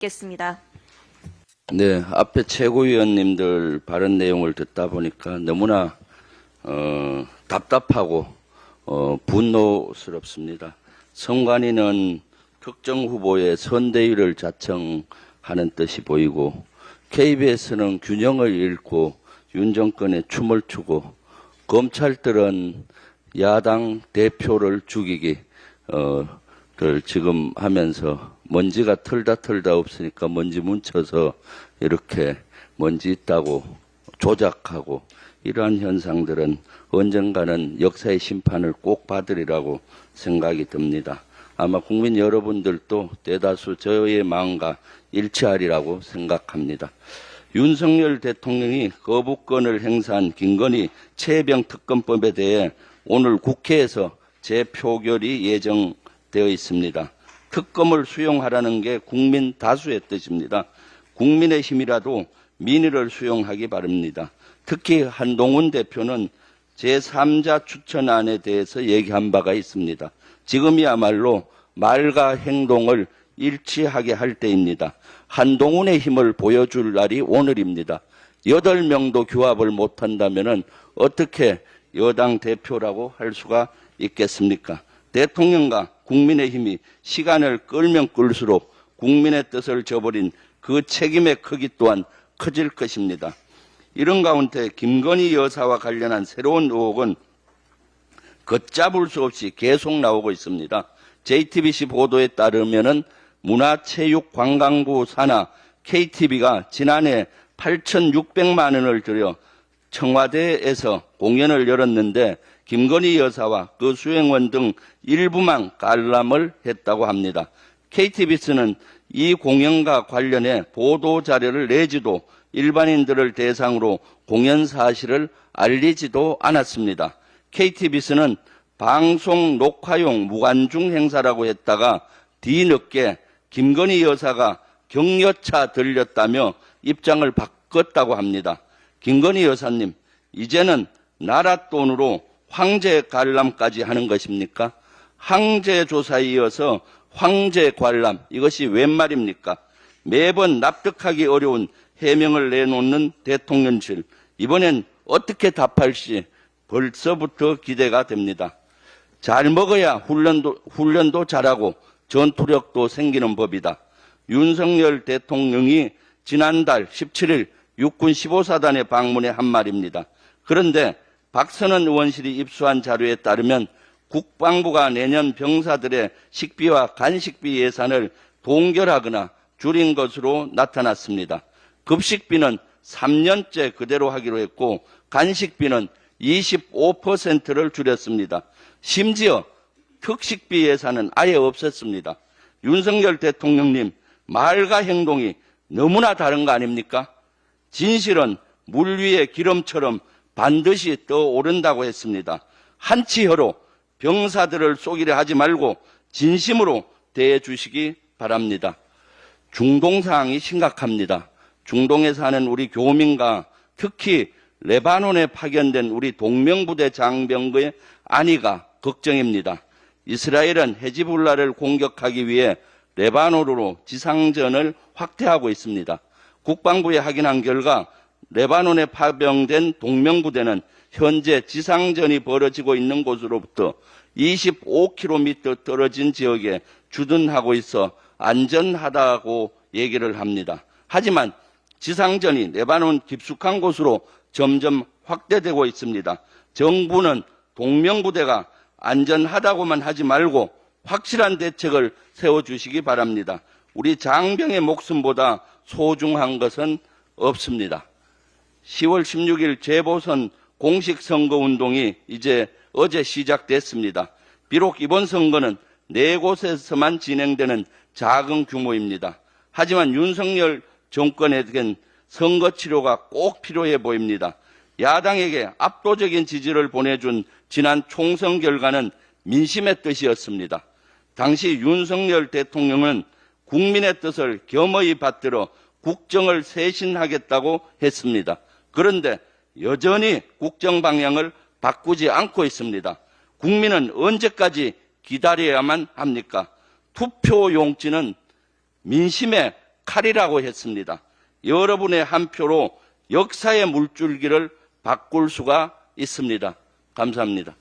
겠습니다. 네, 앞에 최고위원님들 발언 내용을 듣다 보니까 너무나 답답하고 분노스럽습니다. 선관위는 특정 후보의 선대위를 자청하는 뜻이 보이고 KBS는 균형을 잃고 윤 정권에 춤을 추고 검찰들은 야당 대표를 죽이기 를 지금 하면서 먼지가 털다 없으니까 먼지 뭉쳐서 이렇게 먼지 있다고 조작하고 이러한 현상들은 언젠가는 역사의 심판을 꼭 받으리라고 생각이 듭니다. 아마 국민 여러분들도 대다수 저의 마음과 일치하리라고 생각합니다. 윤석열 대통령이 거부권을 행사한 김건희 최혜병 특검법에 대해 오늘 국회에서 재표결이 예정되어 있습니다. 특검을 수용하라는 게 국민 다수의 뜻입니다. 국민의 힘이라도 민의를 수용하기 바랍니다. 특히 한동훈 대표는 제3자 추천안에 대해서 얘기한 바가 있습니다. 지금이야말로 말과 행동을 일치하게 할 때입니다. 한동훈의 힘을 보여줄 날이 오늘입니다. 8명도 규합을 못한다면 어떻게 여당 대표라고 할 수가 있겠습니까? 대통령과 국민의힘이 시간을 끌면 끌수록 국민의 뜻을 저버린 그 책임의 크기 또한 커질 것입니다. 이런 가운데 김건희 여사와 관련한 새로운 의혹은 걷잡을 수 없이 계속 나오고 있습니다. JTBC 보도에 따르면은 문화체육관광부 산하 KTV가 지난해 8,600만 원을 들여 청와대에서 공연을 열었는데 김건희 여사와 그 수행원 등 일부만 관람을 했다고 합니다. KTBC는 이 공연과 관련해 보도자료를 내지도 일반인들을 대상으로 공연 사실을 알리지도 않았습니다. KTBC는 방송 녹화용 무관중 행사라고 했다가 뒤늦게 김건희 여사가 격려차 들렸다며 입장을 바꿨다고 합니다. 김건희 여사님, 이제는 나라 돈으로 황제 관람까지 하는 것입니까? 황제 조사에 이어서 황제 관람, 이것이 웬 말입니까? 매번 납득하기 어려운 해명을 내놓는 대통령실, 이번엔 어떻게 답할지 벌써부터 기대가 됩니다. 잘 먹어야 훈련도 잘하고 전투력도 생기는 법이다. 윤석열 대통령이 지난달 17일 육군 15사단에 방문해 한 말입니다. 그런데 박선원 의원실이 입수한 자료에 따르면 국방부가 내년 병사들의 식비와 간식비 예산을 동결하거나 줄인 것으로 나타났습니다. 급식비는 3년째 그대로 하기로 했고 간식비는 25%를 줄였습니다. 심지어 특식비 예산은 아예 없었습니다. 윤석열 대통령님, 말과 행동이 너무나 다른 거 아닙니까? 진실은 물 위의 기름처럼 반드시 떠오른다고 했습니다. 한치혀로 병사들을 속이려 하지 말고 진심으로 대해주시기 바랍니다. 중동 상황이 심각합니다. 중동에 사는 우리 교민과 특히 레바논에 파견된 우리 동명부대 장병의 안위가 걱정입니다. 이스라엘은 헤즈볼라를 공격하기 위해 레바논으로 지상전을 확대하고 있습니다. 국방부에 확인한 결과 레바논에 파병된 동명부대는 현재 지상전이 벌어지고 있는 곳으로부터 25km 떨어진 지역에 주둔하고 있어 안전하다고 얘기를 합니다. 하지만 지상전이 레바논 깊숙한 곳으로 점점 확대되고 있습니다. 정부는 동명부대가 안전하다고만 하지 말고 확실한 대책을 세워주시기 바랍니다. 우리 장병의 목숨보다 소중한 것은 없습니다. 10월 16일 재보선 공식 선거운동이 이제 어제 시작됐습니다. 비록 이번 선거는 4곳에서만 진행되는 작은 규모입니다. 하지만 윤석열 정권에겐 선거 치료가 꼭 필요해 보입니다. 야당에게 압도적인 지지를 보내준 지난 총선 결과는 민심의 뜻이었습니다. 당시 윤석열 대통령은 국민의 뜻을 겸허히 받들어 국정을 쇄신하겠다고 했습니다. 그런데 여전히 국정 방향을 바꾸지 않고 있습니다. 국민은 언제까지 기다려야만 합니까? 투표 용지는 민심의 칼이라고 했습니다. 여러분의 한 표로 역사의 물줄기를 바꿀 수가 있습니다. 감사합니다.